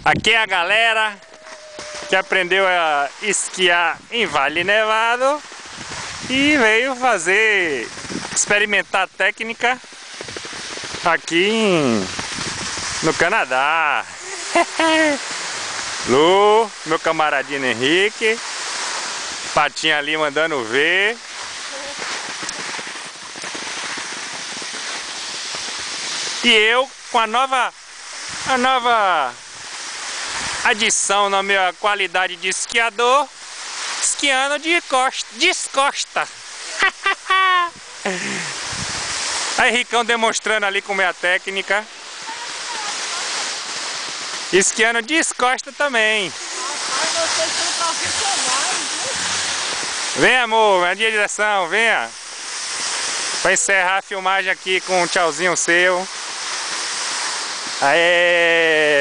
Aqui é a galera que aprendeu a esquiar em Vale Nevado e veio experimentar a técnica aqui no Canadá. Lu, meu camaradinho Henrique, Patinha ali mandando ver. E eu com a nova adição na minha qualidade de esquiador, esquiando descosta. Aí Ricão demonstrando ali como é a técnica. Esquiando descosta também. Vem, amor, na direção, venha. Pra encerrar a filmagem aqui com um tchauzinho seu. Aê!